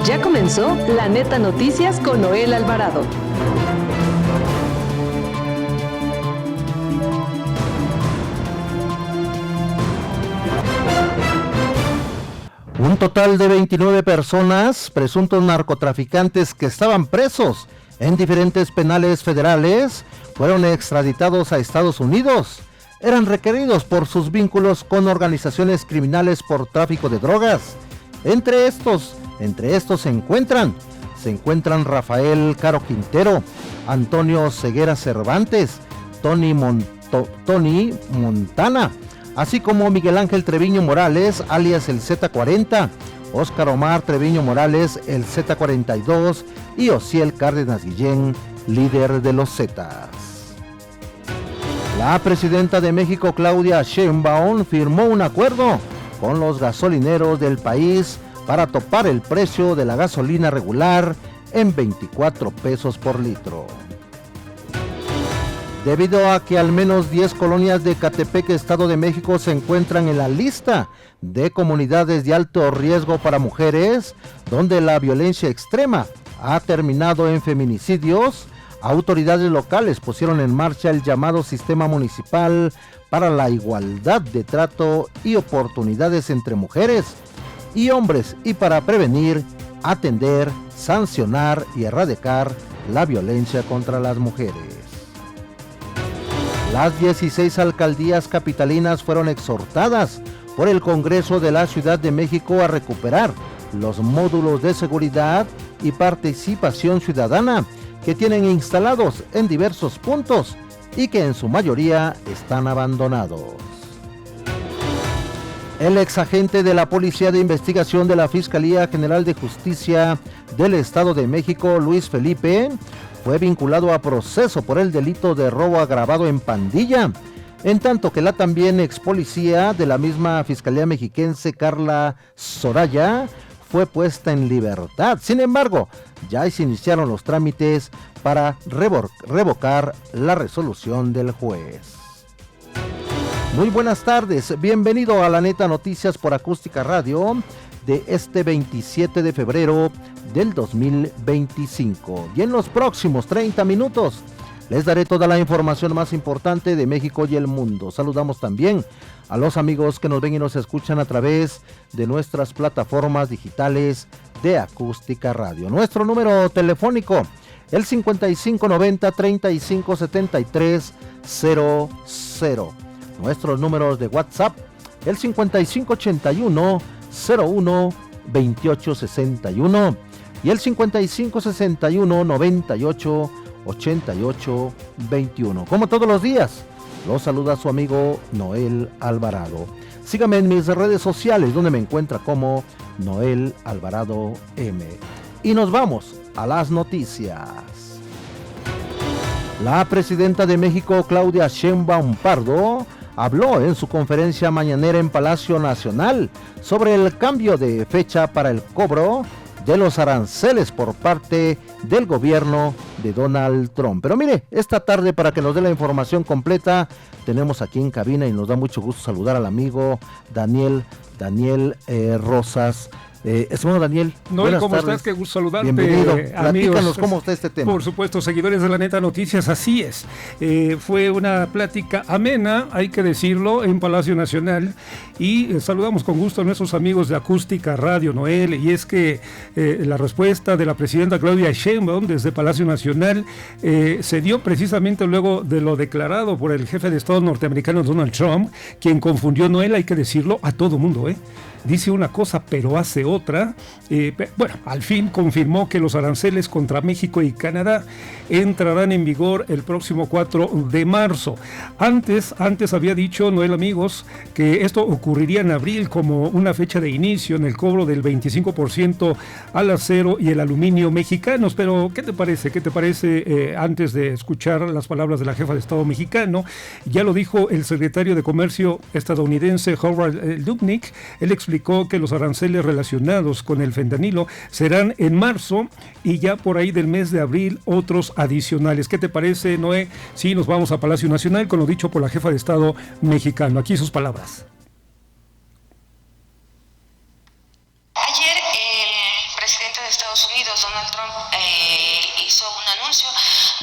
Ya comenzó La Neta Noticias con Noel Alvarado. Un total de 29 personas, presuntos narcotraficantes que estaban presos en diferentes penales federales, fueron extraditados a Estados Unidos. Eran requeridos por sus vínculos con organizaciones criminales por tráfico de drogas. Entre estos se encuentran Rafael Caro Quintero, Antonio Ceguera Cervantes, Tony Montana, así como Miguel Ángel Treviño Morales, alias el Z40, Óscar Omar Treviño Morales, el Z42, y Osiel Cárdenas Guillén, líder de los Zetas. La presidenta de México, Claudia Sheinbaum, firmó un acuerdo con los gasolineros del país para topar el precio de la gasolina regular en 24 pesos por litro. Debido a que al menos 10 colonias de Ecatepec, Estado de México, se encuentran en la lista de comunidades de alto riesgo para mujeres, donde la violencia extrema ha terminado en feminicidios, autoridades locales pusieron en marcha el llamado Sistema Municipal para la Igualdad de Trato y Oportunidades entre Mujeres y Hombres, y para prevenir, atender, sancionar y erradicar la violencia contra las mujeres. Las 16 alcaldías capitalinas fueron exhortadas por el Congreso de la Ciudad de México a recuperar los módulos de seguridad y participación ciudadana que tienen instalados en diversos puntos y que en su mayoría están abandonados. El exagente de la Policía de Investigación de la Fiscalía General de Justicia del Estado de México, Luis Felipe, fue vinculado a proceso por el delito de robo agravado en pandilla, en tanto que la también ex policía de la misma Fiscalía Mexiquense, Carla Soraya, fue puesta en libertad. Sin embargo, ya se iniciaron los trámites para revocar la resolución del juez. Muy buenas tardes, bienvenido a La Neta Noticias por Acústica Radio de este 27 de febrero del 2025. Y en los próximos 30 minutos les daré toda la información más importante de México y el mundo. Saludamos también a los amigos que nos ven y nos escuchan a través de nuestras plataformas digitales de Acústica Radio. Nuestro número telefónico, el 5590-3573-00. Nuestros números de WhatsApp, el 5581-01-2861 y el 5561-98-88-21. Como todos los días, los saluda su amigo Noel Alvarado. Sígame en mis redes sociales, donde me encuentra como Noel Alvarado M. Y nos vamos a las noticias. La presidenta de México, Claudia Sheinbaum Pardo, habló en su conferencia mañanera en Palacio Nacional sobre el cambio de fecha para el cobro de los aranceles por parte del gobierno de Donald Trump. Pero mire, esta tarde, para que nos dé la información completa, tenemos aquí en cabina y nos da mucho gusto saludar al amigo Daniel Rosas. Estimado Daniel, Noel, ¿cómo estás? Qué gusto saludarte. Bienvenido. Platícanos cómo está este tema. Por supuesto, seguidores de La Neta Noticias, así es. Fue una plática amena, hay que decirlo, en Palacio Nacional, y saludamos con gusto a nuestros amigos de Acústica Radio, Noel, y es que la respuesta de la presidenta Claudia Sheinbaum desde Palacio Nacional se dio precisamente luego de lo declarado por el jefe de Estado norteamericano Donald Trump, quien confundió, Noel, hay que decirlo, a todo mundo, dice una cosa pero hace otra. Bueno, al fin confirmó que los aranceles contra México y Canadá entrarán en vigor el próximo 4 de marzo. Antes había dicho, Noel, amigos, que esto ocurriría en abril como una fecha de inicio en el cobro del 25% al acero y el aluminio mexicanos. Pero, ¿qué te parece? Antes de escuchar las palabras de la jefa de Estado mexicano, ya lo dijo el secretario de Comercio estadounidense Howard Lutnick. Él explicó que los aranceles relacionados con el fentanilo serán en marzo y ya por ahí del mes de abril otros adicionales. ¿Qué te parece, Noé? Sí, nos vamos a Palacio Nacional con lo dicho por la jefa de Estado mexicano. Aquí sus palabras. Ayer el presidente de Estados Unidos, Donald Trump, hizo un anuncio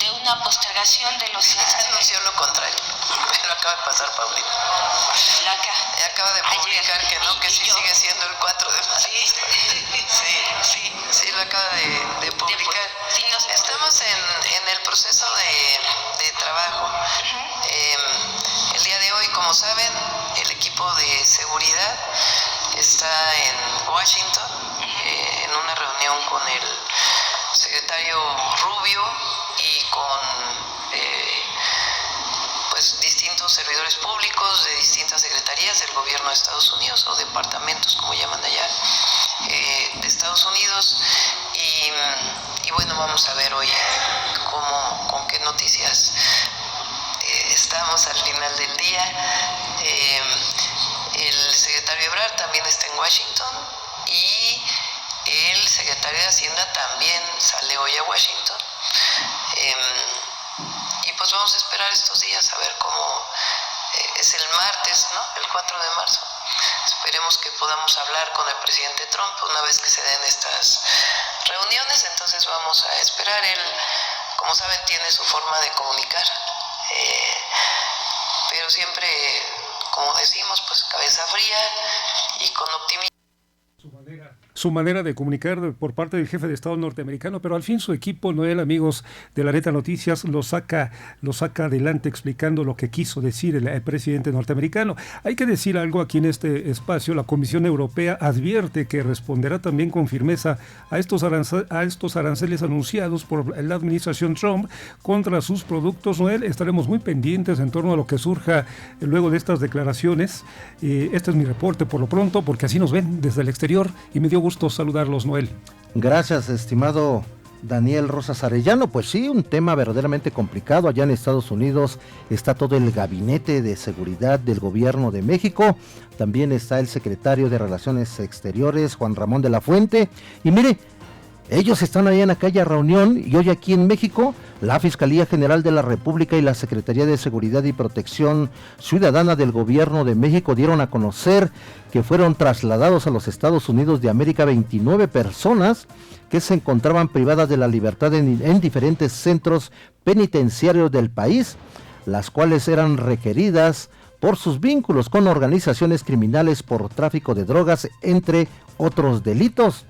de una postergación de los... anunció lo contrario, pero acaba de pasar Paulina. Acaba de publicar ayer, que no, que sí sigue siendo el 4 de marzo. Sí, lo acaba de publicar. Estamos en el proceso de trabajo. El día de hoy, como saben, el equipo de seguridad está en Washington, en una reunión con el secretario Rubio y con pues distintos servidores públicos de distintas secretarías del gobierno de Estados Unidos, o departamentos, como llaman allá, de Estados Unidos. Y bueno, vamos a ver hoy con qué noticias estamos al final del día. El secretario Ebrard también está en Washington y el secretario de Hacienda también sale hoy a Washington. Y pues vamos a esperar estos días a ver cómo es el martes, ¿no? El 4 de marzo. Esperemos que podamos hablar con el presidente Trump una vez que se den estas reuniones. Entonces vamos a esperar. Él, como saben, tiene su forma de comunicar, pero siempre, como decimos, pues cabeza fría y con optimismo. Su manera de comunicar por parte del jefe de Estado norteamericano, pero al fin su equipo, Noel, amigos de La Neta Noticias, lo saca adelante explicando lo que quiso decir el presidente norteamericano. Hay que decir algo aquí en este espacio. La Comisión Europea advierte que responderá también con firmeza a estos aranceles anunciados por la administración Trump contra sus productos. Noel, estaremos muy pendientes en torno a lo que surja luego de estas declaraciones. Este es mi reporte por lo pronto, porque así nos ven desde el exterior y me dio gusto saludarlos, Noel. Gracias, estimado Daniel Rosas Arellano. Pues sí, un tema verdaderamente complicado. Allá en Estados Unidos está todo el gabinete de seguridad del gobierno de México. También está el secretario de Relaciones Exteriores, Juan Ramón de la Fuente. Y mire, ellos están ahí en aquella reunión, y hoy aquí en México, la Fiscalía General de la República y la Secretaría de Seguridad y Protección Ciudadana del Gobierno de México dieron a conocer que fueron trasladados a los Estados Unidos de América 29 personas que se encontraban privadas de la libertad en diferentes centros penitenciarios del país, las cuales eran requeridas por sus vínculos con organizaciones criminales por tráfico de drogas, entre otros delitos.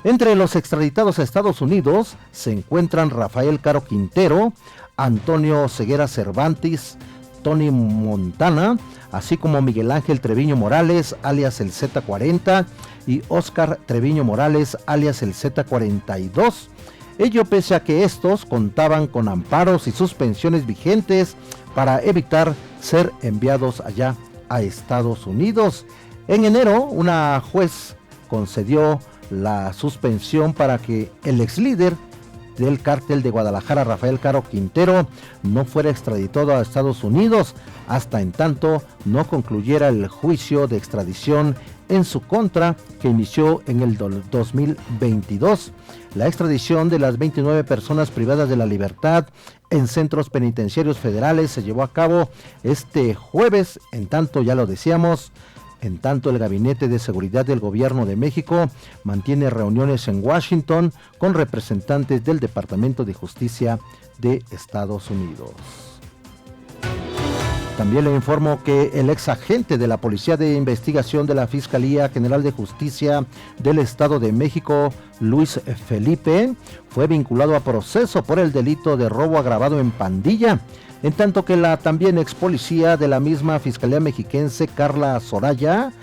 Entre los extraditados a Estados Unidos se encuentran Rafael Caro Quintero, Antonio Ceguera Cervantes, Tony Montana, así como Miguel Ángel Treviño Morales, alias el Z40, y Óscar Treviño Morales, alias el Z42. Ello pese a que estos contaban con amparos y suspensiones vigentes para evitar ser enviados allá a Estados Unidos. En enero, una juez concedió la suspensión para que el ex líder del cártel de Guadalajara, Rafael Caro Quintero, no fuera extraditado a Estados Unidos hasta en tanto no concluyera el juicio de extradición en su contra, que inició en el 2022. La extradición de las 29 personas privadas de la libertad en centros penitenciarios federales se llevó a cabo este jueves. En tanto, ya lo decíamos, en tanto, el Gabinete de Seguridad del Gobierno de México mantiene reuniones en Washington con representantes del Departamento de Justicia de Estados Unidos. También le informo que el ex agente de la Policía de Investigación de la Fiscalía General de Justicia del Estado de México, Luis Felipe, fue vinculado a proceso por el delito de robo agravado en pandilla, en tanto que la también ex policía de la misma Fiscalía Mexiquense, Carla Soraya,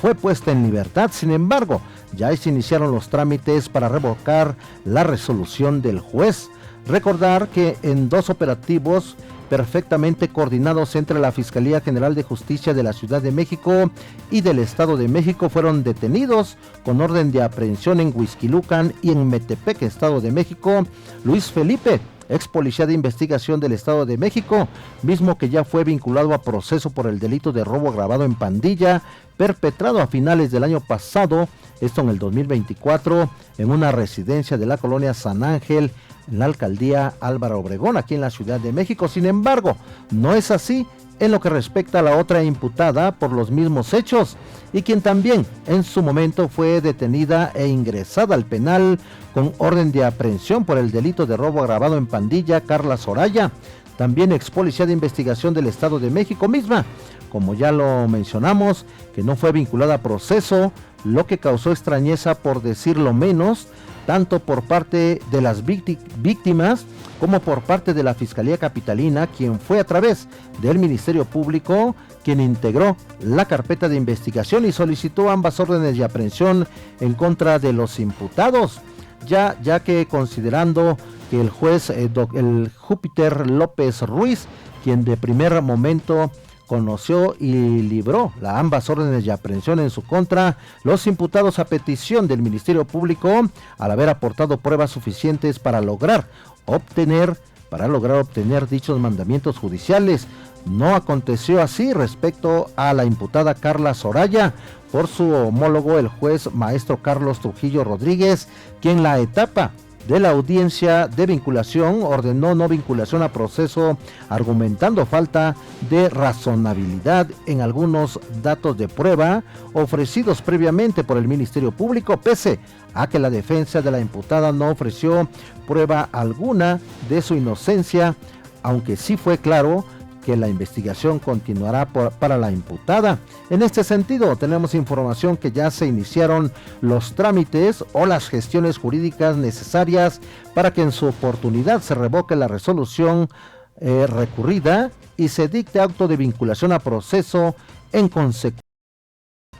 fue puesta en libertad. Sin embargo, ya se iniciaron los trámites para revocar la resolución del juez. Recordar que en dos operativos perfectamente coordinados entre la Fiscalía General de Justicia de la Ciudad de México y del Estado de México fueron detenidos con orden de aprehensión en Huixquilucan y en Metepec, Estado de México, Luis Felipe, ex policía de investigación del Estado de México, mismo que ya fue vinculado a proceso por el delito de robo agravado en pandilla, perpetrado a finales del año pasado, esto en el 2024, en una residencia de la colonia San Ángel, en la alcaldía Álvaro Obregón, aquí en la Ciudad de México. Sin embargo, no es así en lo que respecta a la otra imputada por los mismos hechos y quien también en su momento fue detenida e ingresada al penal con orden de aprehensión por el delito de robo agravado en pandilla, Carla Soraya, también ex policía de investigación del Estado de México misma, como ya lo mencionamos, que no fue vinculada a proceso, lo que causó extrañeza por decirlo menos, tanto por parte de las víctimas como por parte de la Fiscalía Capitalina, quien fue a través del Ministerio Público quien integró la carpeta de investigación y solicitó ambas órdenes de aprehensión en contra de los imputados, ya que considerando que el juez el Júpiter López Ruiz, quien de primer momento conoció y libró ambas órdenes de aprehensión en su contra, los imputados a petición del Ministerio Público, al haber aportado pruebas suficientes para lograr obtener dichos mandamientos judiciales. No aconteció así respecto a la imputada Carla Soraya, por su homólogo el juez maestro Carlos Trujillo Rodríguez, quien la etapa de la audiencia de vinculación ordenó no vinculación a proceso, argumentando falta de razonabilidad en algunos datos de prueba ofrecidos previamente por el Ministerio Público, pese a que la defensa de la imputada no ofreció prueba alguna de su inocencia, aunque sí fue claro que la investigación continuará para la imputada. En este sentido, tenemos información que ya se iniciaron los trámites o las gestiones jurídicas necesarias para que en su oportunidad se revoque la resolución recurrida y se dicte auto de vinculación a proceso. En consecuencia,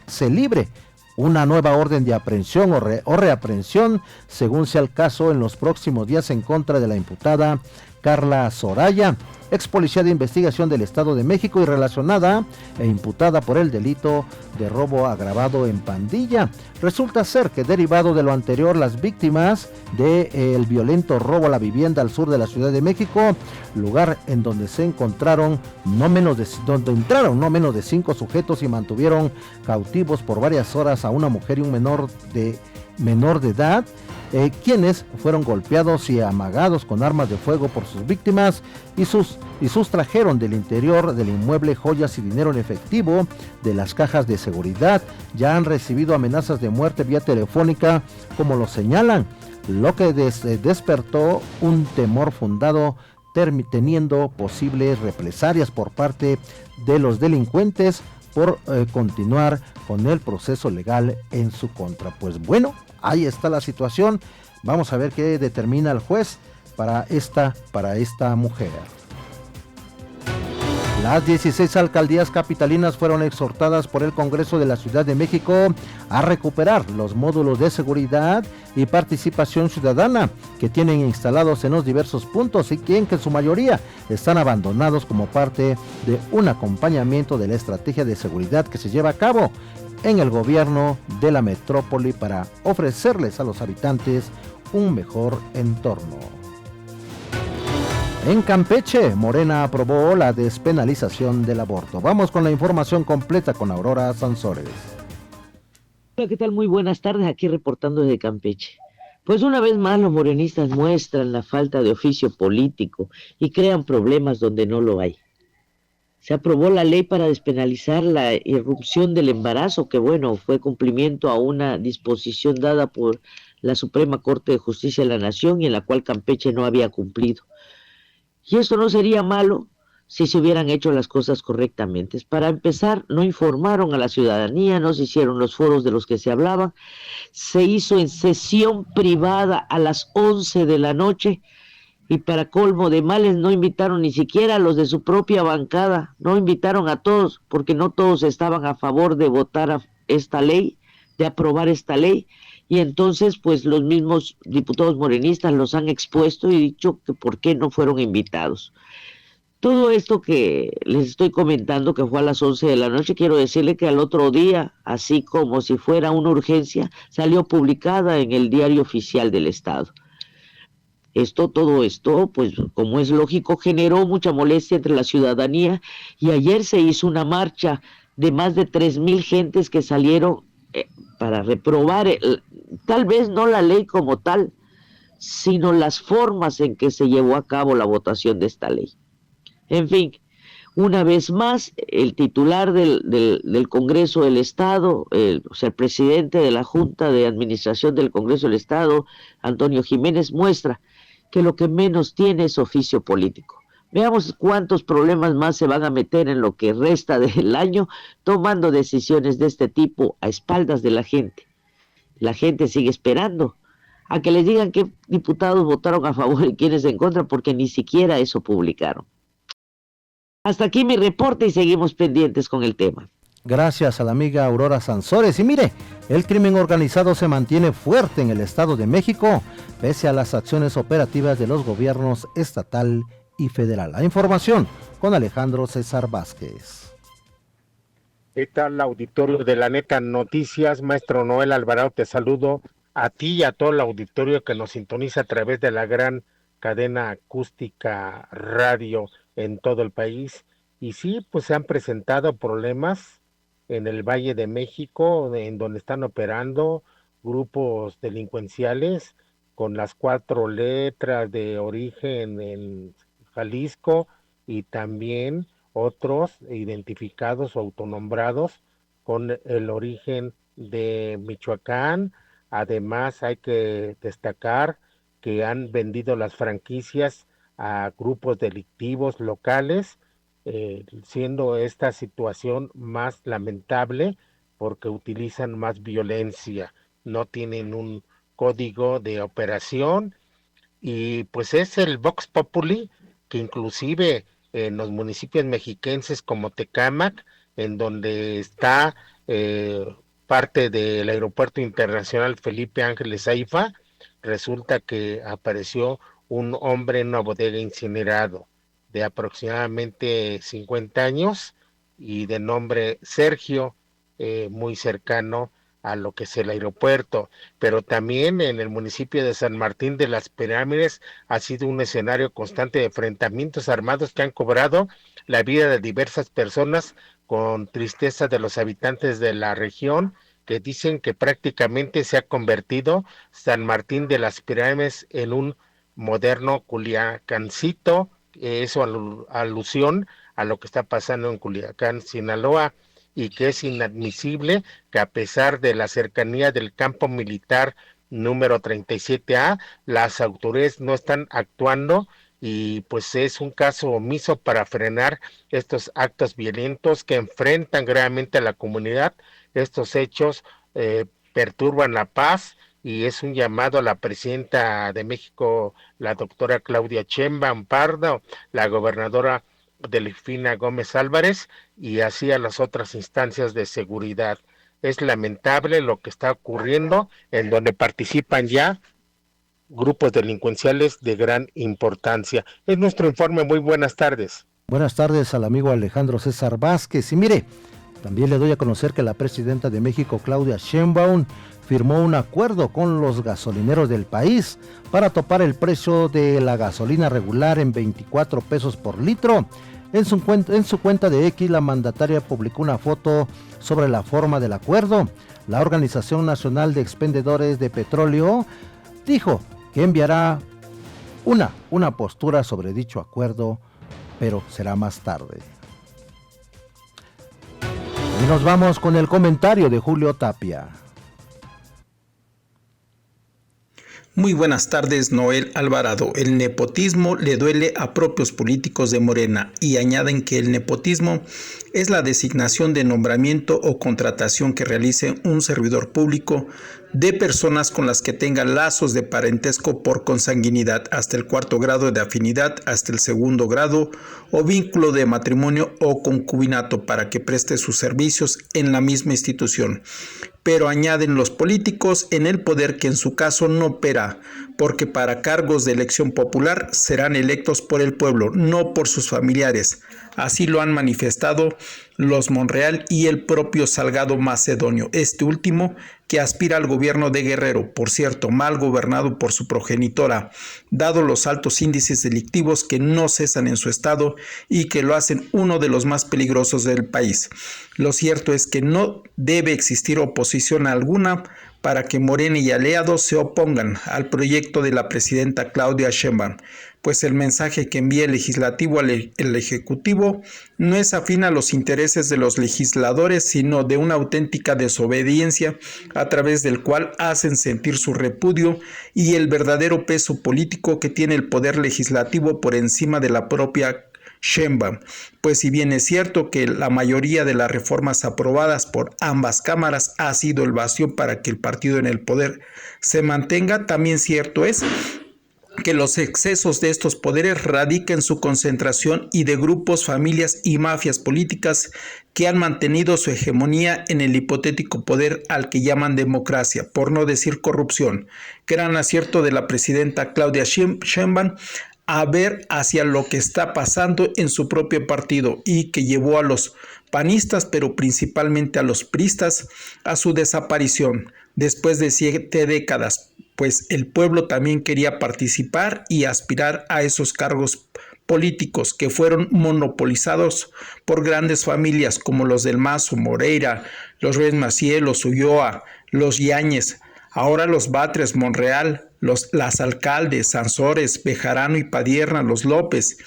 se libre una nueva orden de aprehensión o reaprehensión, según sea el caso, en los próximos días en contra de la imputada Carla Soraya, ex policía de investigación del Estado de México y relacionada e imputada por el delito de robo agravado en pandilla. Resulta ser que, derivado de lo anterior, las víctimas del violento robo a la vivienda al sur de la Ciudad de México, lugar en donde se encontraron donde entraron no menos de 5 sujetos y mantuvieron cautivos por varias horas a una mujer y un menor de edad, quienes fueron golpeados y amagados con armas de fuego por sus víctimas y sustrajeron del interior del inmueble joyas y dinero en efectivo de las cajas de seguridad. Ya han recibido amenazas de muerte vía telefónica, como lo señalan, lo que despertó un temor fundado, teniendo posibles represalias por parte de los delincuentes por continuar con el proceso legal en su contra. Pues bueno, ahí está la situación. Vamos a ver qué determina el juez para esta mujer. Las 16 alcaldías capitalinas fueron exhortadas por el Congreso de la Ciudad de México a recuperar los módulos de seguridad y participación ciudadana que tienen instalados en los diversos puntos y que en su mayoría están abandonados como parte de un acompañamiento de la estrategia de seguridad que se lleva a cabo en el gobierno de la metrópoli para ofrecerles a los habitantes un mejor entorno. En Campeche, Morena aprobó la despenalización del aborto. Vamos con la información completa con Aurora Sansores. Hola, ¿qué tal? Muy buenas tardes, aquí reportando desde Campeche. Pues una vez más los morenistas muestran la falta de oficio político y crean problemas donde no lo hay. Se aprobó la ley para despenalizar la irrupción del embarazo, que bueno, fue cumplimiento a una disposición dada por la Suprema Corte de Justicia de la Nación y en la cual Campeche no había cumplido. Y esto no sería malo si se hubieran hecho las cosas correctamente. Para empezar, no informaron a la ciudadanía, no se hicieron los foros de los que se hablaba, se hizo en sesión privada a las 11 de la noche y para colmo de males no invitaron ni siquiera a los de su propia bancada, no invitaron a todos porque no todos estaban a favor de votar esta ley, de aprobar esta ley. Y entonces, pues los mismos diputados morenistas los han expuesto y dicho que por qué no fueron invitados. Todo esto que les estoy comentando, que fue a las 11 de la noche, quiero decirle que al otro día, así como si fuera una urgencia, salió publicada en el Diario Oficial del Estado. Todo esto, pues como es lógico, generó mucha molestia entre la ciudadanía y ayer se hizo una marcha de más de 3,000 gentes que salieron para reprobar, tal vez no la ley como tal, sino las formas en que se llevó a cabo la votación de esta ley. En fin, Una vez más, el titular del Congreso del Estado, o sea, el presidente de la Junta de Administración del Congreso del Estado, Antonio Jiménez, muestra que lo que menos tiene es oficio político. Veamos cuántos problemas más se van a meter en lo que resta del año tomando decisiones de este tipo a espaldas de la gente. La gente sigue esperando a que les digan qué diputados votaron a favor y quiénes en contra, porque ni siquiera eso publicaron. Hasta aquí mi reporte y seguimos pendientes con el tema. Gracias a la amiga Aurora Sansores. Y mire, el crimen organizado se mantiene fuerte en el Estado de México, pese a las acciones operativas de los gobiernos estatal y federal. La información con Alejandro César Vázquez. ¿Qué tal, auditorio de La Neta Noticias? Maestro Noel Alvarado, te saludo a ti y a todo el auditorio que nos sintoniza a través de la gran cadena acústica radio en todo el país. Y sí, pues se han presentado problemas en el Valle de México, en donde están operando grupos delincuenciales con las 4 letras de origen en Jalisco, y también otros identificados o autonombrados con el origen de Michoacán. Además, hay que destacar que han vendido las franquicias a grupos delictivos locales, siendo esta situación más lamentable porque utilizan más violencia, no tienen un código de operación, y pues es el Vox Populi que inclusive en los municipios mexiquenses como Tecámac, en donde está parte del Aeropuerto Internacional Felipe Ángeles Aifa, resulta que apareció un hombre en una bodega incinerado de aproximadamente 50 años y de nombre Sergio, muy cercano a lo que es el aeropuerto. Pero también en el municipio de San Martín de las Pirámides ha sido un escenario constante de enfrentamientos armados que han cobrado la vida de diversas personas, con tristeza de los habitantes de la región, que dicen que prácticamente se ha convertido San Martín de las Pirámides en un moderno Culiacancito. Eso alusión a lo que está pasando en Culiacán, Sinaloa, y que es inadmisible que, a pesar de la cercanía del campo militar número 37A, las autoridades no están actuando, y pues es un caso omiso para frenar estos actos violentos que enfrentan gravemente a la comunidad. Estos hechos perturban la paz, y es un llamado a la presidenta de México, la doctora Claudia Sheinbaum Pardo, la gobernadora Delfina Gómez Álvarez, y así a las otras instancias de seguridad. Es lamentable lo que está ocurriendo, en donde participan ya grupos delincuenciales de gran importancia. Es nuestro informe. Muy buenas tardes. Buenas tardes al amigo Alejandro César Vázquez. Y mire, también le doy a conocer que la presidenta de México, Claudia Sheinbaum, firmó un acuerdo con los gasolineros del país para topar el precio de la gasolina regular en 24 pesos por litro. En su cuenta de X, la mandataria publicó una foto sobre la forma del acuerdo. La Organización Nacional de Expendedores de Petróleo dijo que enviará una postura sobre dicho acuerdo, pero será más tarde. Y nos vamos con el comentario de Julio Tapia. Muy buenas tardes, Noel Alvarado. El nepotismo le duele a propios políticos de Morena, y añaden que el nepotismo es la designación de nombramiento o contratación que realice un servidor público de personas con las que tenga lazos de parentesco por consanguinidad hasta el 4º grado, de afinidad hasta el 2º grado, o vínculo de matrimonio o concubinato, para que preste sus servicios en la misma institución. Pero añaden los políticos en el poder que en su caso no opera, porque para cargos de elección popular serán electos por el pueblo, no por sus familiares. Así lo han manifestado los Monreal y el propio Salgado Macedonio, este último que aspira al gobierno de Guerrero, por cierto, mal gobernado por su progenitora, dado los altos índices delictivos que no cesan en su estado y que lo hacen uno de los más peligrosos del país. Lo cierto es que no debe existir oposición alguna, para que Morena y aliados se opongan al proyecto de la presidenta Claudia Sheinbaum, pues el mensaje que envía el legislativo al ejecutivo no es afín a los intereses de los legisladores, sino de una auténtica desobediencia a través del cual hacen sentir su repudio y el verdadero peso político que tiene el poder legislativo por encima de la propia Sheinbaum, pues si bien es cierto que la mayoría de las reformas aprobadas por ambas cámaras ha sido el bastión para que el partido en el poder se mantenga, también cierto es que los excesos de estos poderes radican en su concentración y de grupos, familias y mafias políticas que han mantenido su hegemonía en el hipotético poder al que llaman democracia, por no decir corrupción. Gran acierto de la presidenta Claudia Sheinbaum a ver hacia lo que está pasando en su propio partido y que llevó a los panistas, pero principalmente a los priistas, a su desaparición después de 7 décadas, pues el pueblo también quería participar y aspirar a esos cargos políticos que fueron monopolizados por grandes familias como los del Mazo, Moreira, los Reyes Maciel, los Ulloa, los Yáñez, ahora los Batres, Monreal, las alcaldes, Sansores, Bejarano y Padierna, los López.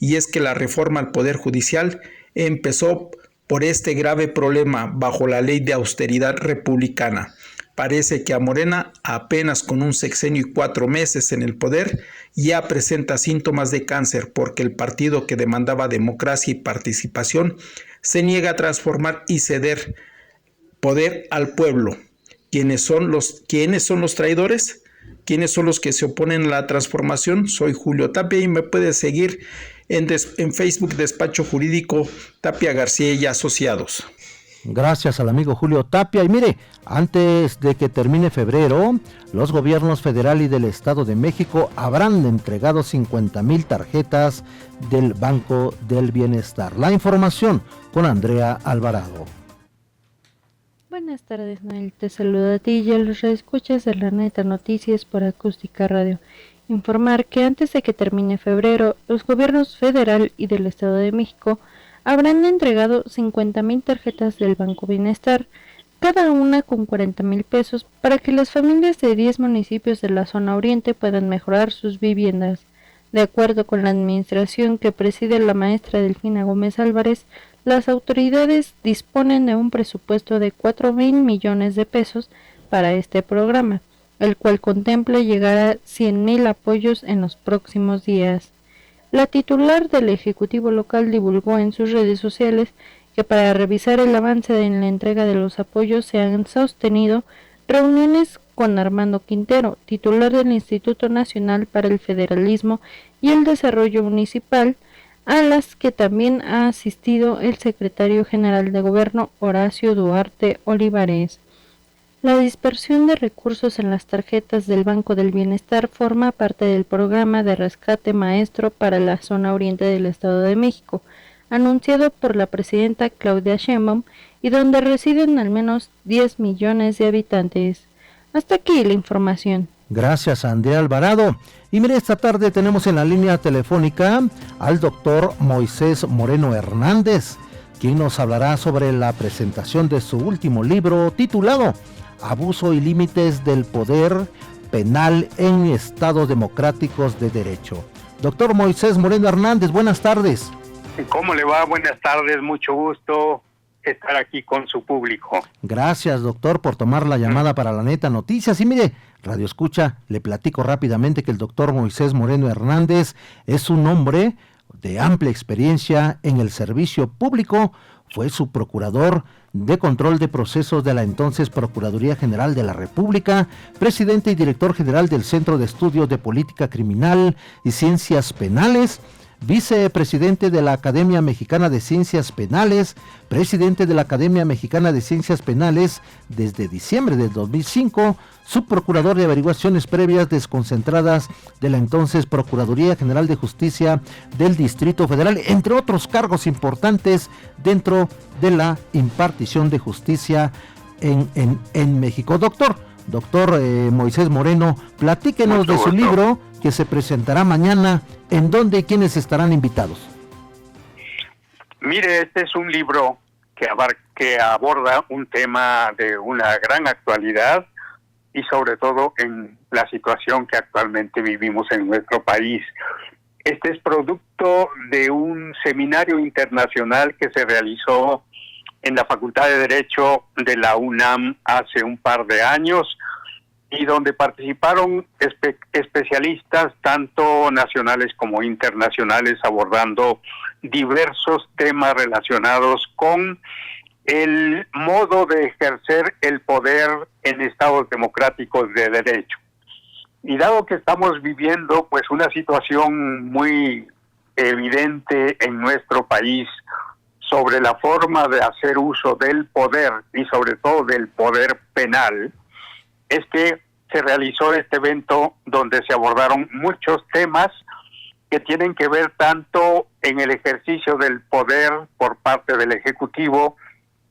Y es que la reforma al Poder Judicial empezó por este grave problema bajo la ley de austeridad republicana. Parece que a Morena, apenas con un sexenio y 4 meses en el poder, ya presenta síntomas de cáncer, porque el partido que demandaba democracia y participación se niega a transformar y ceder poder al pueblo. ¿Quiénes son los traidores? ¿Quiénes son los que se oponen a la transformación? Soy Julio Tapia y me puedes seguir en Facebook Despacho Jurídico Tapia García y Asociados. Gracias al amigo Julio Tapia. Y mire, antes de que termine febrero, los gobiernos federal y del Estado de México habrán entregado 50,000 tarjetas del Banco del Bienestar. La información con Andrea Alvarado. Buenas tardes, Noel. Te saludo a ti y a los escuchas de la Neta Noticias por Acústica Radio. Informar que antes de que termine febrero, los gobiernos federal y del Estado de México habrán entregado 50,000 tarjetas del Banco Bienestar, cada una con 40,000 pesos, para que las familias de 10 municipios de la zona oriente puedan mejorar sus viviendas. De acuerdo con la administración que preside la maestra Delfina Gómez Álvarez, las autoridades disponen de un presupuesto de 4,000 millones de pesos para este programa, el cual contempla llegar a 100,000 apoyos en los próximos días. La titular del Ejecutivo local divulgó en sus redes sociales que para revisar el avance en la entrega de los apoyos se han sostenido reuniones con Armando Quintero, titular del Instituto Nacional para el Federalismo y el Desarrollo Municipal, a las que también ha asistido el secretario general de Gobierno Horacio Duarte Olivares. La dispersión de recursos en las tarjetas del Banco del Bienestar forma parte del programa de rescate maestro para la zona oriente del Estado de México, anunciado por la presidenta Claudia Sheinbaum y donde residen al menos 10 millones de habitantes. Hasta aquí la información. Gracias, Andrea Alvarado. Y mire, esta tarde tenemos en la línea telefónica al doctor Moisés Moreno Hernández, quien nos hablará sobre la presentación de su último libro titulado Abuso y límites del poder penal en estados democráticos de derecho. Doctor Moisés Moreno Hernández, buenas tardes. ¿Cómo le va? Buenas tardes, mucho gusto estar aquí con su público. Gracias, doctor, por tomar la llamada para la Neta Noticias. Y mire, Radio Escucha, le platico rápidamente que el doctor Moisés Moreno Hernández es un hombre de amplia experiencia en el servicio público. Fue subprocurador de control de procesos de la entonces Procuraduría General de la República, presidente y director general del Centro de Estudios de Política Criminal y Ciencias Penales, vicepresidente de la Academia Mexicana de Ciencias Penales, presidente de la Academia Mexicana de Ciencias Penales desde diciembre del 2005, subprocurador de averiguaciones previas desconcentradas de la entonces Procuraduría General de Justicia del Distrito Federal, entre otros cargos importantes dentro de la impartición de justicia en México. Doctor Moisés Moreno, platíquenos de su libro que se presentará mañana. ¿En dónde y quiénes estarán invitados? Mire, este es un libro que aborda un tema de una gran actualidad, y sobre todo en la situación que actualmente vivimos en nuestro país. Este es producto de un seminario internacional que se realizó en la Facultad de Derecho de la UNAM hace un par de años y donde participaron especialistas tanto nacionales como internacionales abordando diversos temas relacionados con el modo de ejercer el poder en estados democráticos de derecho. Y dado que estamos viviendo pues una situación muy evidente en nuestro país sobre la forma de hacer uso del poder y sobre todo del poder penal, es que se realizó este evento donde se abordaron muchos temas que tienen que ver tanto en el ejercicio del poder por parte del Ejecutivo,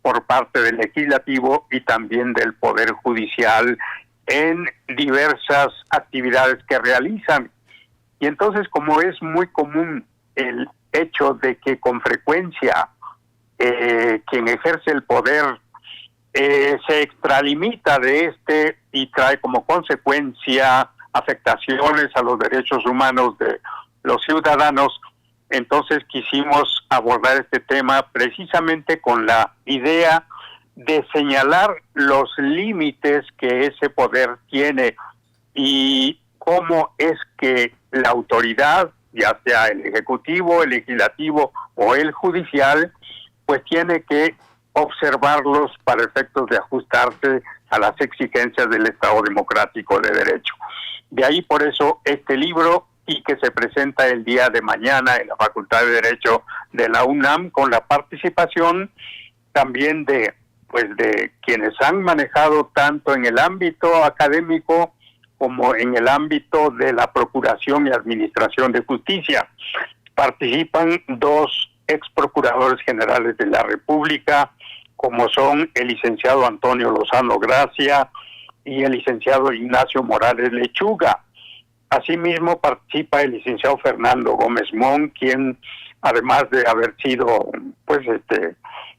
por parte del Legislativo y también del Poder Judicial en diversas actividades que realizan. Y entonces, como es muy común el hecho de que con frecuencia quien ejerce el poder se extralimita de este y trae como consecuencia afectaciones a los derechos humanos de los ciudadanos, entonces quisimos abordar este tema precisamente con la idea de señalar los límites que ese poder tiene y cómo es que la autoridad, ya sea el Ejecutivo, el Legislativo o el Judicial, pues tiene que observarlos para efectos de ajustarse a las exigencias del Estado Democrático de Derecho. De ahí por eso este libro, y que se presenta el día de mañana en la Facultad de Derecho de la UNAM con la participación también de quienes han manejado tanto en el ámbito académico como en el ámbito de la Procuración y Administración de Justicia. Participan 2 ex procuradores generales de la República, como son el licenciado Antonio Lozano Gracia y el licenciado Ignacio Morales Lechuga. Asimismo participa el licenciado Fernando Gómez Mon, quien además de haber sido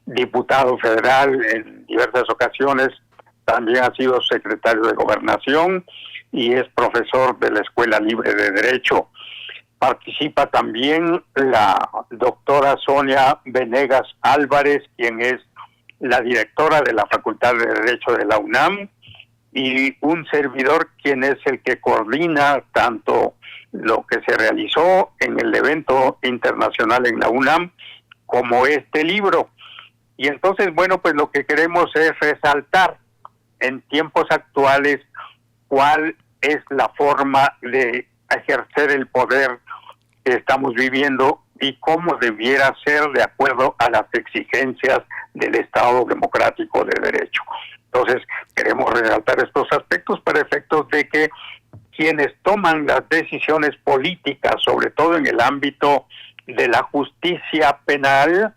diputado federal en diversas ocasiones, también ha sido secretario de Gobernación y es profesor de la Escuela Libre de Derecho. Participa también la doctora Sonia Venegas Álvarez, quien es la directora de la Facultad de Derecho de la UNAM, y un servidor quien es el que coordina tanto lo que se realizó en el evento internacional en la UNAM como este libro. Y entonces, bueno, pues lo que queremos es resaltar en tiempos actuales cuál es la forma de ejercer el poder que estamos viviendo y cómo debiera ser de acuerdo a las exigencias del Estado Democrático de Derecho. Entonces, queremos resaltar estos aspectos para efectos de que quienes toman las decisiones políticas, sobre todo en el ámbito de la justicia penal,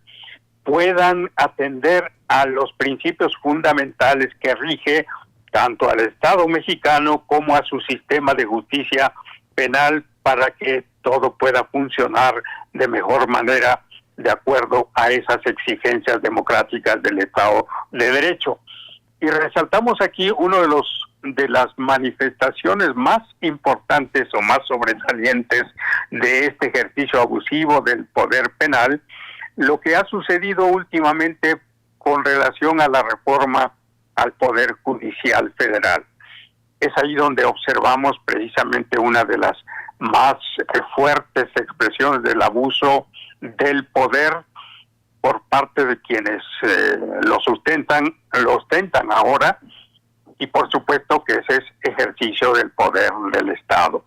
puedan atender a los principios fundamentales que rige tanto al Estado mexicano como a su sistema de justicia penal para que todo pueda funcionar de mejor manera de acuerdo a esas exigencias democráticas del Estado de Derecho. Y resaltamos aquí uno de las manifestaciones más importantes o más sobresalientes de este ejercicio abusivo del poder penal, lo que ha sucedido últimamente con relación a la reforma al Poder Judicial Federal. Es ahí donde observamos precisamente una de las más fuertes expresiones del abuso del poder por parte de quienes lo ostentan ahora, y por supuesto que ese es ejercicio del poder del Estado.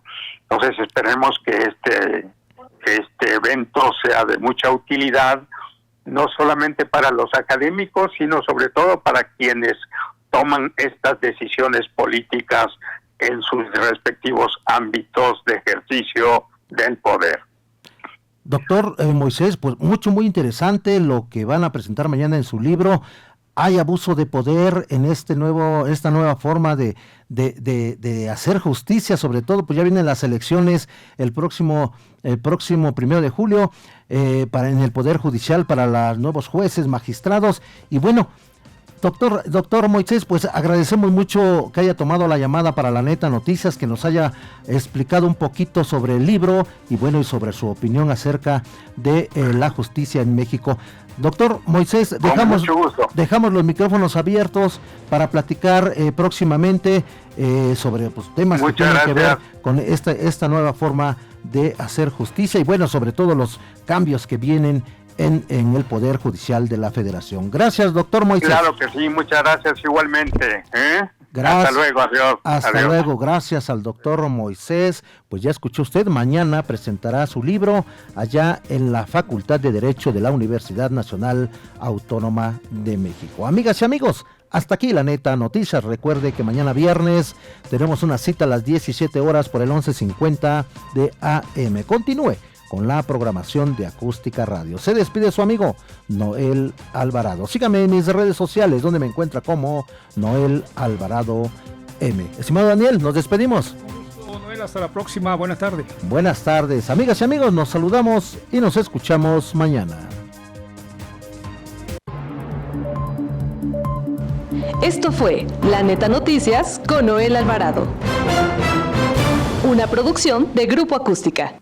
Entonces esperemos que este evento sea de mucha utilidad, no solamente para los académicos, sino sobre todo para quienes toman estas decisiones políticas en sus respectivos ámbitos de ejercicio del poder. Doctor Moisés, pues muy interesante lo que van a presentar mañana en su libro. Hay abuso de poder en esta nueva forma de hacer justicia, sobre todo, pues ya vienen las elecciones el próximo 1 de julio en el Poder Judicial para los nuevos jueces, magistrados, y bueno, Doctor Moisés, pues agradecemos mucho que haya tomado la llamada para La Neta Noticias, que nos haya explicado un poquito sobre el libro y bueno, y sobre su opinión acerca de la justicia en México. Doctor Moisés, dejamos los micrófonos abiertos para platicar próximamente sobre pues, temas que tienen que ver con esta nueva forma de hacer justicia y bueno, sobre todo los cambios que vienen en el Poder Judicial de la Federación. Gracias, doctor Moisés. Claro que sí, muchas gracias igualmente. Gracias. Hasta luego, adiós. Hasta luego, gracias al doctor Moisés. Pues ya escuchó usted, mañana presentará su libro allá en la Facultad de Derecho de la Universidad Nacional Autónoma de México. Amigas y amigos, hasta aquí La Neta Noticias. Recuerde que mañana viernes tenemos una cita a las 17 horas por el 1150 de AM. Continúe con la programación de Acústica Radio. Se despide su amigo Noel Alvarado. Sígame en mis redes sociales, donde me encuentra como Noel Alvarado M. Estimado Daniel, nos despedimos. Noel, hasta la próxima. Buenas tardes. Buenas tardes, amigas y amigos. Nos saludamos y nos escuchamos mañana. Esto fue La Neta Noticias con Noel Alvarado. Una producción de Grupo Acústica.